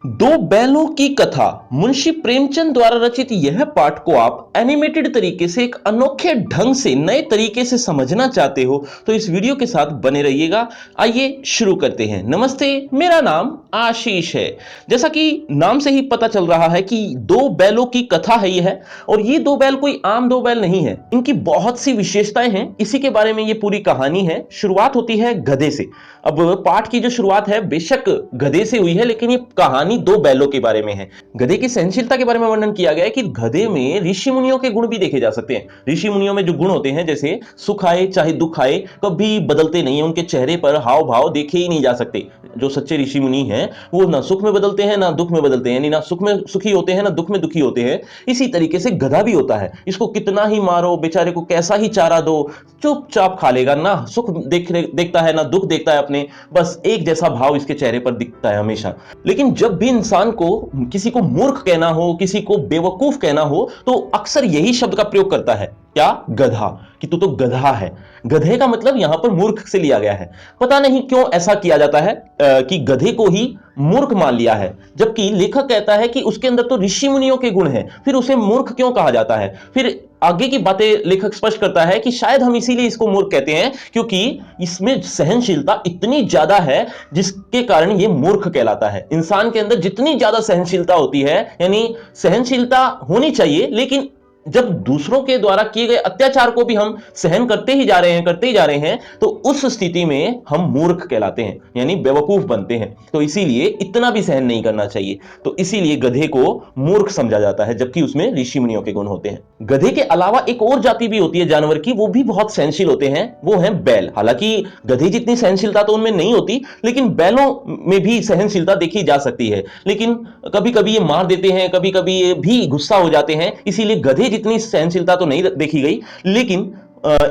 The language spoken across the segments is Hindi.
दो बैलों की कथा मुंशी प्रेमचंद द्वारा रचित यह पाठ को आप एनिमेटेड तरीके से एक अनोखे ढंग से नए तरीके से समझना चाहते हो तो इस वीडियो के साथ बने रहिएगा। आइए शुरू करते हैं। नमस्ते, मेरा नाम आशीष है। जैसा कि नाम से ही पता चल रहा है कि दो बैलों की कथा है यह, और ये दो बैल कोई आम दो बैल नहीं है, इनकी बहुत सी विशेषताएं हैं। इसी के बारे में ये पूरी कहानी है। शुरुआत होती है गधे से। अब पाठ की जो शुरुआत है बेशक गधे से हुई है, लेकिन ये कहानी दो बैलों के बारे में है। गधे की सहनशीलता के बारे में वर्णन किया गया है कि गधे में ऋषि मुनियों के गुण भी देखे जा सकते हैं। ऋषि मुनियों में जो गुण होते हैं, जैसे सुख आए चाहे दुख आए, कभी बदलते नहीं है। उनके चेहरे पर हाव भाव देखे ही नहीं जा सकते। जो सच्चे ऋषि मुनि हैं वो ना सुख में बदलते हैं ना दुख में बदलते हैं, यानी ना सुख में सुखी होते हैं ना दुख में दुखी होते हैं। इसी तरीके से गधा भी होता है। इसको कितना ही मारो, बेचारे को कैसा ही चारा दो, चुपचाप खा लेगा। ना सुख देखता है ना दुख देखता है अपने, बस एक जैसा भाव इसके चेहरे पर दिखता है हमेशा। लेकिन जब भी इंसान को किसी को मूर्ख कहना हो, किसी को बेवकूफ कहना हो, तो अक्सर यही शब्द का प्रयोग करता है। क्या? गधा। कि तू तो गधा है। गधे का मतलब यहां पर मूर्ख से लिया गया है। पता नहीं क्यों ऐसा किया जाता है कि गधे को ही मूर्ख मान लिया है, जबकि लेखक कहता है कि उसके अंदर तो ऋषि मुनियों के गुण हैं, फिर उसे मूर्ख क्यों कहा जाता है? फिर आगे की बातें लेखक स्पष्ट करता है कि शायद हम इसीलिए इसको मूर्ख कहते हैं क्योंकि इसमें सहनशीलता इतनी ज्यादा है जिसके कारण यह मूर्ख कहलाता है। इंसान के अंदर जितनी ज्यादा सहनशीलता होती है, यानी सहनशीलता होनी चाहिए, लेकिन जब दूसरों के द्वारा किए गए अत्याचार को भी हम सहन करते ही जा रहे हैं, तो उस स्थिति में हम मूर्ख कहलाते हैं, यानी बेवकूफ बनते हैं। तो इसीलिए इतना भी सहन नहीं करना चाहिए। तो इसीलिए गधे को मूर्ख समझा जाता है, जबकि उसमें ऋषि मुनियों के गुण होते हैं। गधे के अलावा एक और जाति भी होती है जानवर की, वो भी बहुत सहनशील होते हैं, वो है बैल। हालांकि गधे जितनी सहनशीलता तो उनमें नहीं होती, लेकिन बैलों में भी सहनशीलता देखी जा सकती है। लेकिन कभी कभी ये मार देते हैं, कभी कभी ये भी गुस्सा हो जाते हैं। इसीलिए गधे जितनी सहनशीलता तो नहीं देखी गई, लेकिन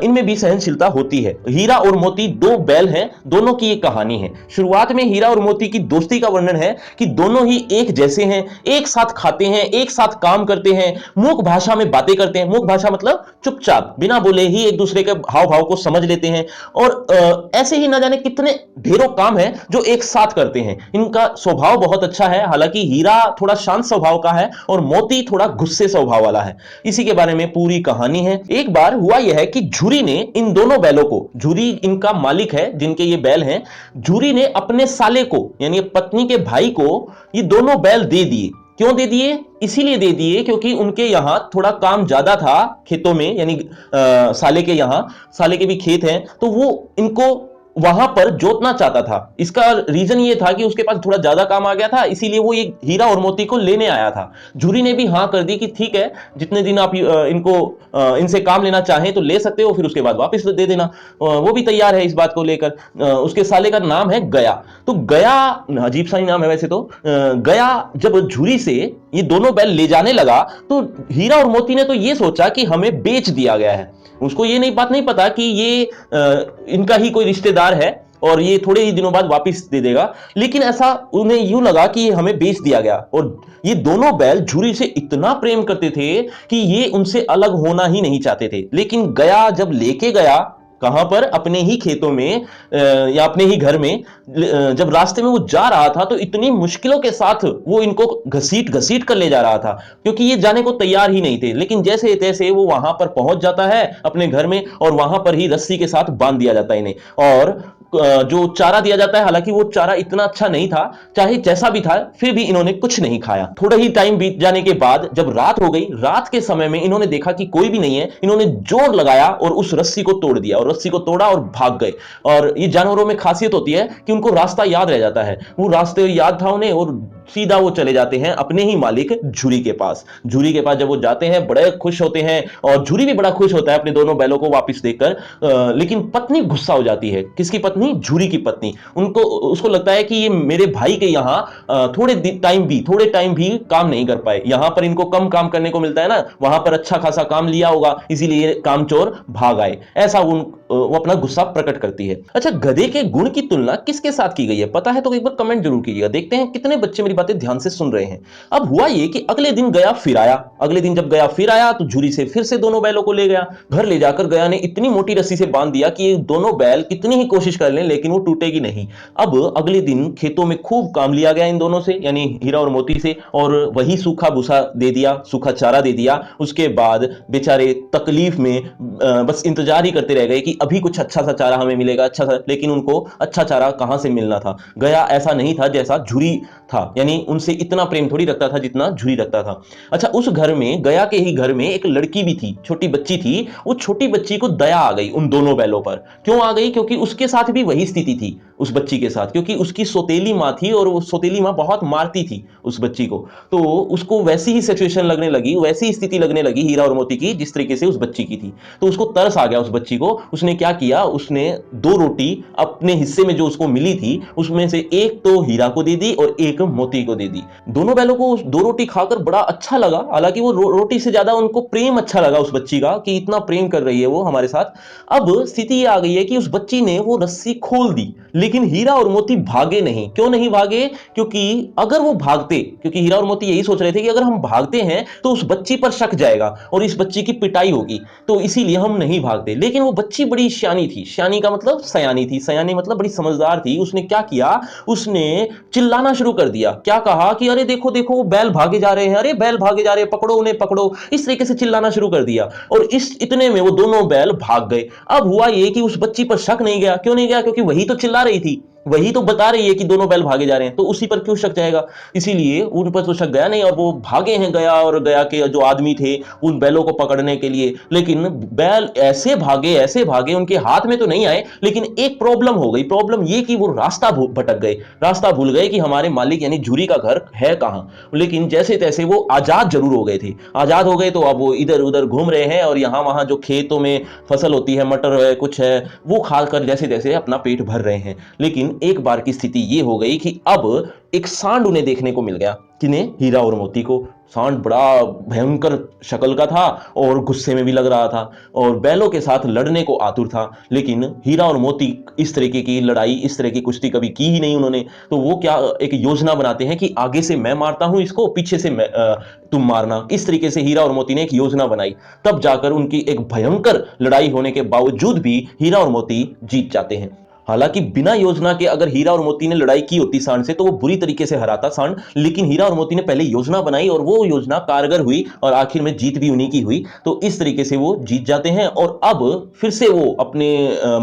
इनमें भी सहनशीलता होती है। हीरा और मोती दो बैल हैं, दोनों की एक कहानी है। शुरुआत में हीरा और मोती की दोस्ती का वर्णन है कि दोनों ही एक जैसे हैं, एक साथ खाते हैं, एक साथ काम करते हैं, मूक भाषा में बातें करते हैं। मूक भाषा मतलब चुपचाप बिना बोले ही एक दूसरे के हाव भाव को समझ लेते हैं, और ऐसे ही ना जाने कितने ढेरों काम हैं जो एक साथ करते हैं। इनका स्वभाव बहुत अच्छा है। हालांकि हीरा थोड़ा शांत स्वभाव का है और मोती थोड़ा गुस्से स्वभाव वाला है। इसी के बारे में पूरी कहानी है। एक बार हुआ यह है कि झुरी ने इन दोनों बैलों को, झुरी इनका मालिक है जिनके ये बैल हैं, झुरी ने अपने साले को यानी पत्नी के भाई को ये दोनों बैल दे दिए। क्यों दे दिए? इसीलिए दे दिए क्योंकि उनके यहां थोड़ा काम ज्यादा था खेतों में, यानी साले के यहां, साले के भी खेत हैं, तो वो इनको वहां पर जोतना चाहता था। इसका रीजन ये था कि उसके पास थोड़ा ज्यादा काम आ गया था, इसीलिए वो ये हीरा और मोती को लेने आया था। झूरी ने भी हाँ कर दी कि ठीक है, जितने दिन आप इनसे काम लेना चाहें तो ले सकते हो, फिर उसके बाद वापस दे देना। वो भी तैयार है इस बात को लेकर। उसके साले का नाम है गया। तो गया अजीब सा ही नाम है वैसे तो। गया जब झूरी से ये दोनों बैल ले जाने लगा तो हीरा और मोती ने तो ये सोचा कि हमें बेच दिया गया है। उसको ये बात नहीं पता कि ये इनका ही कोई रिश्तेदार है और ये थोड़े ही दिनों बाद वापस दे देगा। लेकिन ऐसा उन्हें यूं लगा कि ये हमें बेच दिया गया। और ये दोनों बैल झुरी से इतना प्रेम करते थे कि ये उनसे अलग होना ही नहीं चाहते थे। लेकिन गया जब लेके गया, कहां पर? अपने ही खेतों में या अपने ही घर में, जब रास्ते में वो जा रहा था तो इतनी मुश्किलों के साथ वो इनको घसीट घसीट कर ले जा रहा था, क्योंकि ये जाने को तैयार ही नहीं थे। लेकिन जैसे तैसे वो वहां पर पहुंच जाता है अपने घर में, और वहां पर ही रस्सी के साथ बांध दिया जाता है इन्हें। और जो चारा दिया जाता है, हालांकि वो चारा इतना अच्छा नहीं था, चाहे जैसा भी था, फिर भी इन्होंने कुछ नहीं खाया। थोड़ा ही टाइम बीत जाने के बाद जब रात हो गई, रात के समय में इन्होंने देखा कि कोई भी नहीं है। इन्होंने जोर लगाया और उस रस्सी को तोड़ दिया, और रस्सी को तोड़ा और भाग गए। और ये जानवरों में खासियत होती है कि उनको रास्ता याद रह जाता है। वो रास्ते याद था उन्हें, और सीधा वो चले जाते हैं अपने ही मालिक झुरी के पास। झुरी के पास जब वो जाते हैं बड़े खुश होते हैं, और झुरी भी बड़ा खुश होता है अपने दोनों बैलों को वापस देखकर। लेकिन पत्नी गुस्सा हो जाती है। किसकी पत्नी? झुरी की पत्नी। उसको लगता है कि ये मेरे भाई के यहाँ थोड़े टाइम भी काम नहीं कर पाए। यहां पर इनको कम काम करने को मिलता है ना, वहां पर अच्छा खासा काम लिया होगा, इसीलिए कामचोर भाग आए। ऐसा वो अपना गुस्सा प्रकट करती है। अच्छा, गधे के गुण की तुलना किसके साथ की गई है? पता है तो एक बार कमेंट जरूर कीजिएगा। देखते हैं कितने बच्चे मेरी बातें ध्यान से सुन रहे हैं। अब हुआ ये कि अगले दिन गया फिर आया, अगले दिन जब गया फिर आया तो झुरी से फिर से दोनों बैलों को ले गया। घर ले जाकर गया ने इतनी मोटी रस्सी से बांध दिया कि ये दोनों बैल कितनी ही कोशिश कर लें लेकिन वो टूटेगी नहीं। अब अगले दिन खेतों में खूब काम लिया गया इन दोनों से, यानी हीरा और मोती से, और वही सूखा भूसा दे दिया, सूखा चारा दे दिया। उसके बाद बेचारे तकलीफ में बस इंतजार ही करते रह गए कि अभी कुछ अच्छा सा चारा हमें मिलेगा, अच्छा सा, लेकिन उनको अच्छा चारा कहां से मिलना था। गया ऐसा नहीं था जैसा झुरी था, यानी उनसे इतना प्रेम थोड़ी रखता था जितना झुरी रखता था। अच्छा, उस घर में, गया के ही घर में एक लड़की भी थी, छोटी बच्ची थी। वो छोटी बच्ची को दया आ गई उन दोनों बैलों पर। क्यों आ गई? क्योंकि उसके साथ भी वही स्थिति थी उस बच्ची के साथ, क्योंकि उसकी सौतेली माँ थी और वो सौतेली माँ बहुत मारती थी उस बच्ची को। तो उसको वैसी ही सिचुएशन लगने लगी, वैसी ही स्थिति लगने लगी हीरा और मोती की जिस तरीके से उस बच्ची की थी। तो उसको तरस आ गया उस बच्ची को। उसने क्या किया, उसने दो रोटी अपने हिस्से में जो उसको मिली थी उसमें से एक तो हीरा को दे दी और एक मोती को दे दी। दोनों बैलों को दो रोटी खाकर बड़ा अच्छा लगा, हालांकि वो रोटी से ज्यादा उनको प्रेम अच्छा लगा उस बच्ची का, कि इतना प्रेम कर रही है वो हमारे साथ। अब स्थिति ये आ गई है कि उस बच्ची ने वो रस्सी खोल दी, लेकिन हीरा और मोती भागे नहीं। क्यों नहीं भागे? क्योंकि अगर वो भागते, क्योंकि हीरा और मोती यही सोच रहे थे कि अगर हम भागते हैं तो उस बच्ची पर शक जाएगा और इस बच्ची की पिटाई होगी, तो इसीलिए हम नहीं भागते। लेकिन वो बच्ची बड़ी सियानी थी, सियानी का मतलब सयानी थी, सयानी मतलब बड़ी समझदार थी। उसने क्या किया, उसने चिल्लाना शुरू कर दिया। क्या कहा कि अरे देखो देखो वो बैल भागे जा रहे हैं, अरे बैल भागे जा रहे हैं, पकड़ो उन्हें पकड़ो, इस तरीके से चिल्लाना शुरू कर दिया। और इस इतने में वो दोनों बैल भाग गए। अब हुआ ये कि उस बच्ची पर शक नहीं गया। क्यों नहीं गया? क्योंकि वही तो चिल्ला रही थी, वही तो बता रही है कि दोनों बैल भागे जा रहे हैं, तो उसी पर क्यों शक जाएगा? इसीलिए उन पर तो शक गया नहीं और वो भागे हैं, गया और गया के जो आदमी थे उन बैलों को पकड़ने के लिए। लेकिन बैल ऐसे भागे, उनके हाथ में तो नहीं आए, लेकिन एक प्रॉब्लम हो गई। प्रॉब्लम ये कि वो रास्ता भटक गए, रास्ता भूल गए कि हमारे मालिक यानी झुरी का घर है कहां। लेकिन जैसे तैसे वो आजाद जरूर हो गए थे। आजाद हो गए तो अब वो इधर उधर घूम रहे हैं और यहां वहां जो खेतों में फसल होती है, मटर है, कुछ है, वो खाकर जैसे तैसे अपना पेट भर रहे हैं। लेकिन एक बार की स्थिति ये हो गई कि अब एक सांड उन्हें देखने को मिल गया। किन्हें? हीरा और मोती को। सांड बड़ा भयंकर शक्ल का था और गुस्से में भी लग रहा था और बैलों के साथ लड़ने को आतुर था। लेकिन हीरा और मोती इस तरीके की लड़ाई, इस तरह की कुश्ती कभी की ही नहीं उन्होंने। तो वो क्या एक योजना बनाते हैं कि आगे से मैं मारता हूं इसको, पीछे से तुम मारना। इस तरीके से हीरा और मोती ने एक योजना बनाई। तब जाकर उनकी एक भयंकर लड़ाई होने के बावजूद भी हीरा और मोती जीत जाते हैं। हालांकि बिना योजना के अगर हीरा और मोती ने लड़ाई की होती सांड से तो वो बुरी तरीके से हराता सांड, लेकिन हीरा और मोती ने पहले योजना बनाई और वो योजना कारगर हुई और आखिर में जीत भी उन्हीं की हुई। तो इस तरीके से वो जीत जाते हैं और अब फिर से वो अपने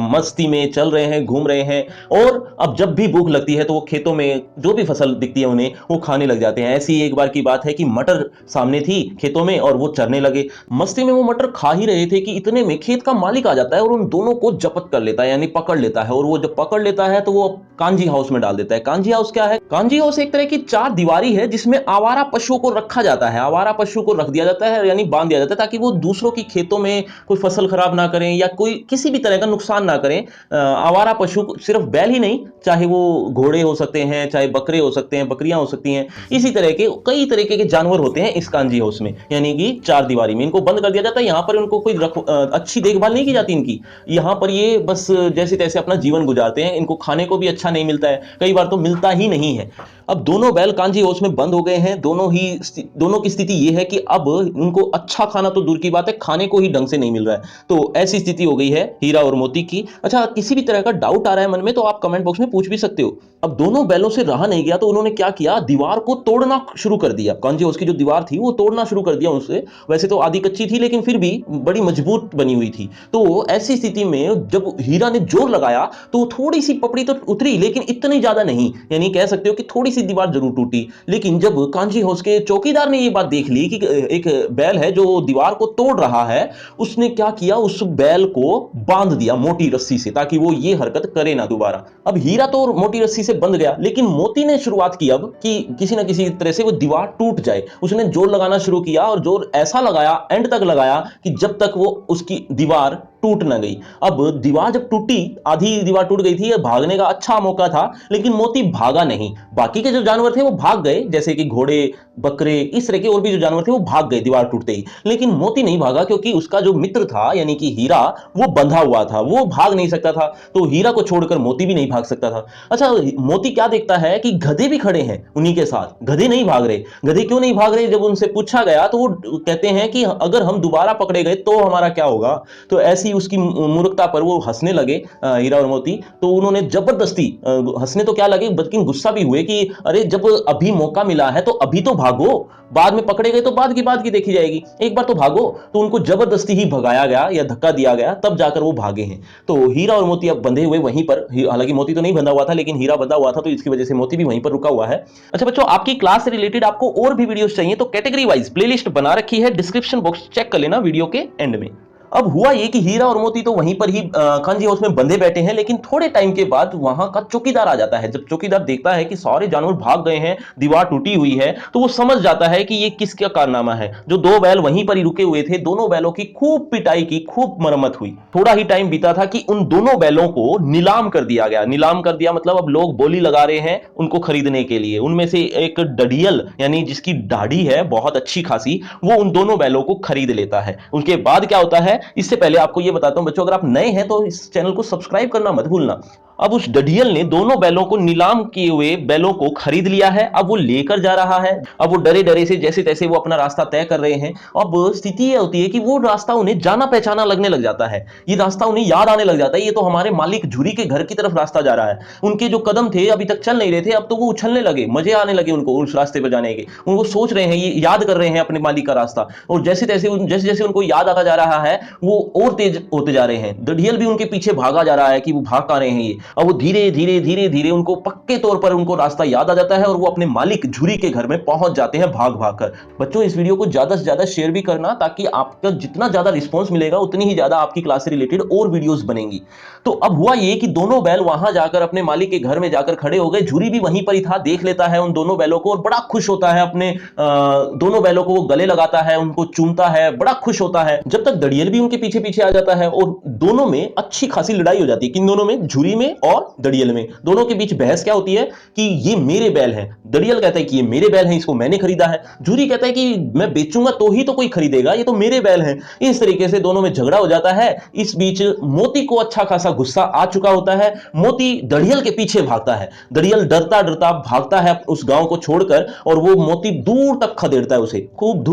मस्ती में चल रहे हैं, घूम रहे हैं। और अब जब भी भूख लगती है तो वो खेतों में जो भी फसल दिखती है उन्हें वो खाने लग जाते हैं। ऐसी एक बार की बात है कि मटर सामने थी खेतों में और वो चरने लगे। मस्ती में वो मटर खा ही रहे थे कि इतने में खेत का मालिक आ जाता है और उन दोनों को जब्त कर लेता है, यानी पकड़ लेता है। और वो जब पकड़ लेता है तो वो कांजी हाउस में डाल देता है। कांजी हाउस क्या है? कांजी हाउस एक तरह की चार दीवारी है जिसमें आवारा पशुओं को रखा जाता है। आवारा पशु को रख दिया जाता है, यानी बांध दिया जाता है, ताकि वो दूसरों की खेतों में कोई फसल खराब ना करें या कोई किसी भी तरह का नुकसान ना करें। आवारा पशु सिर्फ बैल ही नहीं, चाहे वो घोड़े हो सकते हैं, चाहे बकरे हो सकते हैं, बकरियां हो सकती हैं, इसी तरह के कई तरीके के जानवर होते हैं इस कांजी हाउस में। यानी कि चार दीवारी में इनको बंद कर दिया जाता है। यहाँ पर उनको कोई अच्छी देखभाल नहीं की जाती इनकी। यहाँ पर ये बस जैसे तैसे अपना जीवन गुजारते हैं। इनको खाने को भी अच्छा नहीं मिलता है, कई बार तो मिलता ही नहीं है। अब दोनों बैल कांजी हाउस में बंद हो गए हैं। दोनों की स्थिति यह है कि अब उनको अच्छा खाना तो दूर की बात है, खाने को ही ढंग से नहीं मिल रहा है। तो ऐसी स्थिति हो गई है हीरा और मोती की। अच्छा, किसी भी तरह का डाउट आ रहा है मन में तो आप कमेंट बॉक्स में पूछ भी सकते हो। अब दोनों बैलों से रहा नहीं गया तो उन्होंने क्या किया, दीवार को तोड़ना शुरू कर दिया। कांजी हाउस की जो दीवार थी वो तोड़ना शुरू कर दिया उनसे। वैसे तो आधी कच्ची थी लेकिन फिर भी बड़ी मजबूत बनी हुई थी। तो ऐसी स्थिति में जब हीरा ने जोर लगाया तो थोड़ी सी पपड़ी तो उतरी, लेकिन इतनी ज्यादा नहीं, यानी कह सकते हो कि थोड़ी सी दीवार जरूर टूटी। लेकिन जब कांजी हाउस के चौकीदार ने ये बात देख ली कि एक बैल है जो दीवार को तोड़ रहा है, उसने क्या किया, उस बैल को बांध दिया मोटी रस्सी से, ताकि वो ये हरकत करे ना दोबारा। अब हीरा तो मोटी रस्सी से बंध गया, लेकिन मोती ने शुरुआत की अब कि किसी ना किसी तरह से वो दीवार टूट जाए। उसने जोर लगाना शुरू किया और जोर ऐसा लगाया, एंड तक लगाया, कि जब तक वो उसकी दीवार टूट ना गई। अब दीवार जब टूटी, आधी दीवार टूट गई थी, ये भागने का अच्छा मौका था, लेकिन मोती भागा नहीं। बाकी के जो जानवर थे वो भाग गए, जैसे कि घोड़े, बकरे, इस तरह के और भी जो जानवर थे वो भाग गए दीवार टूटते ही, लेकिन मोती नहीं भागा, क्योंकि उसका जो मित्र था यानी कि हीरा, वो बंधा हुआ था, वो भाग नहीं सकता था। तो हीरा को छोड़कर मोती भी नहीं भाग सकता था। अच्छा, मोती क्या देखता है कि गधे भी खड़े हैं उन्हीं के साथ, गधे नहीं भाग रहे। गधे क्यों नहीं भाग रहे? जब उनसे पूछा गया तो वो कहते हैं कि अगर हम दोबारा पकड़े गए तो हमारा क्या होगा। तो ऐसी उसकी मूर्खता पर वो हंसने लगे, हीरा और मोती। तो उन्होंने जबरदस्ती, हंसने तो क्या लगे बल्कि गुस्सा भी हुए कि अरे जब अभी मौका मिला है तो अभी तो भागो, बाद में पकड़े गए तो बाद की देखी जाएगी, एक बार तो भागो। तो उनको जबरदस्ती ही भगाया गया या धक्का दिया गया, तब जाकर वो भागे हैं। तो हीरा और मोती अब बंधे हुए वहीं पर, हालांकि मोती तो नहीं बंधा हुआ था लेकिन हीरा बंधा हुआ था, तो इसकी वजह से मोती भी वहीं पर रुका हुआ है। अच्छा बच्चों, आपकी क्लास से रिलेटेड आपको और भी वीडियोस चाहिए तो कैटेगरी वाइज प्लेलिस्ट बना रखी है, डिस्क्रिप्शन बॉक्स चेक कर लेना वीडियो के एंड में। अब हुआ ये कि हीरा और मोती तो वहीं पर ही कांजी हाउस में बंधे बैठे हैं, लेकिन थोड़े टाइम के बाद वहां का चौकीदार आ जाता है। जब चौकीदार देखता है कि सारे जानवर भाग गए हैं, दीवार टूटी हुई है, तो वो समझ जाता है कि ये किसका कारनामा है। जो दो बैल वहीं पर ही रुके हुए थे, दोनों बैलों की खूब पिटाई की, खूब मरम्मत हुई। थोड़ा ही टाइम बीता था कि उन दोनों बैलों को नीलाम कर दिया गया। नीलाम कर दिया मतलब अब लोग बोली लगा रहे हैं उनको खरीदने के लिए। उनमें से एक डडियल यानी जिसकी दाढ़ी है बहुत अच्छी खासी, वो उन दोनों बैलों को खरीद लेता है। उसके बाद क्या होता है, इससे पहले आपको यह बताता हूं बच्चों, अगर आप नए हैं तो इस चैनल को सब्सक्राइब करना मत भूलना। अब उस डडियल ने दोनों बैलों को, नीलाम किए हुए बैलों को खरीद लिया है। अब वो लेकर जा रहा है। अब वो डरे डरे से जैसे तैसे वो अपना रास्ता तय कर रहे हैं। अब स्थिति यह होती है कि वो रास्ता उन्हें जाना पहचाना लगने लग जाता है। ये रास्ता उन्हें याद आने लग जाता है, ये तो हमारे मालिक झुरी के घर की तरफ रास्ता जा रहा है। उनके जो कदम थे अभी तक चल नहीं रहे थे, अब तो वो उछलने लगे, मजे आने लगे उनको उस रास्ते पर जाने के। उनको सोच रहे हैं, ये याद कर रहे हैं अपने मालिक का रास्ता, और जैसे तैसे जैसे जैसे उनको याद आता जा रहा है वो और तेज होते जा रहे हैं। डडियल भी उनके पीछे भागा जा रहा है कि वो भाग आ रहे हैं ये। अब वो धीरे धीरे धीरे धीरे उनको पक्के तौर पर उनको रास्ता याद आ जाता है और वो अपने मालिक झुरी के घर में पहुंच जाते हैं भाग भाग कर। बच्चों, इस वीडियो को ज्यादा से ज्यादा शेयर भी करना, ताकि आपका जितना ज्यादा रिस्पॉन्स मिलेगा उतनी ही ज्यादा आपकी क्लास से रिलेटेड और वीडियोस बनेंगी। तो अब हुआ ये कि दोनों बैल वहां जाकर अपने मालिक के घर में जाकर खड़े हो गए। झुरी भी वहीं पर ही था, देख लेता है उन दोनों बैलों को और बड़ा खुश होता है। अपने दोनों बैलों को वो गले लगाता है, उनको चूमता है, बड़ा खुश होता है। जब तक डडियल भी उनके पीछे पीछे आ जाता है और दोनों में अच्छी खासी लड़ाई हो जाती है। किन दोनों में? झुरी में और डडियल में। दोनों के बीच बहस क्या होती है कि ये मेरे बैल हैं। डडियल कहता है कि ये मेरे बैल हैं, इसको मैंने खरीदा है। झुरी कहता है कि मैं बेचूंगा तो ही तो कोई खरीदेगा, ये तो मेरे बैल हैं। इस तरीके से दोनों में झगड़ा हो जाता है। इस बीच मोती को अच्छा खासा गुस्सा आ चुका होता है। मोती डडियल के पीछे भागता है। डडियल डरता डरता भागता है उस गांव को छोड़कर, और वो मोती दूर तक खदेड़ता है उसे, खूब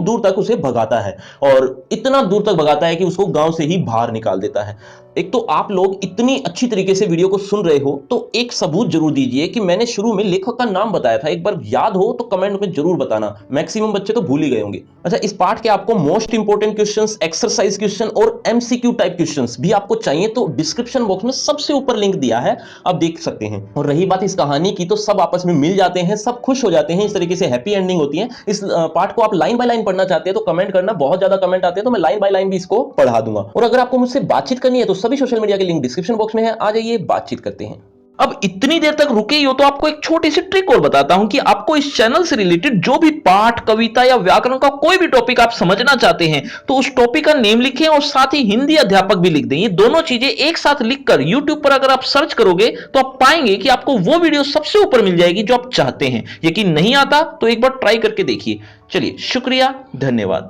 दूर तक उसे भगाता है, और इतना दूर तक भगाता है कि उसको गांव से ही बाहर निकाल देता है। एक तो आप लोग इतनी अच्छी तरीके से वीडियो को सुन रहे हो तो एक सबूत जरूर दीजिए कि मैंने शुरू में लेखक का नाम बताया था। एक बार याद हो तो कमेंट में जरूर बताना, मैक्सिमम बच्चे तो भूल ही गए होंगे। अच्छा, इस पार्ट के आपको most important questions, exercise question और एमसीक्यू टाइप क्वेश्चंस भी आपको चाहिए तो डिस्क्रिप्शन बॉक्स में सबसे ऊपर लिंक दिया है, आप देख सकते हैं। और रही बात इस कहानी की, तो सब आपस में मिल जाते हैं, सब खुश हो जाते हैं, इस तरीके से हैप्पी एंडिंग होती है। इस पार्ट को आप लाइन बाय लाइन पढ़ना चाहते हैं तो कमेंट करना, बहुत ज्यादा कमेंट आते हैं तो मैं लाइन बाय लाइन भी इसको पढ़ा दूंगा। और अगर आपको मुझसे बातचीत करनी है तो सभी सोशल मीडिया के लिंक डिस्क्रिप्शन बॉक्स में है, आ जाइए बातचीत करते हैं। अब इतनी देर तक रुके ही हो तो आपको एक छोटी सी ट्रिक और बताता हूं कि आपको इस चैनल से रिलेटेड जो भी पाठ, कविता या व्याकरण का कोई भी टॉपिक आप समझना चाहते हैं तो उस टॉपिक का नेम लिखें और साथ ही हिंदी अध्यापक भी लिख दें। ये दोनों चीजें एक साथ लिखकर YouTube पर अगर आप सर्च करोगे तो आप पाएंगे कि आपको वो वीडियो सबसे ऊपर मिल जाएगी जो आप चाहते हैं। यकीन नहीं आता तो एक बार ट्राई करके देखिए। चलिए, शुक्रिया, धन्यवाद।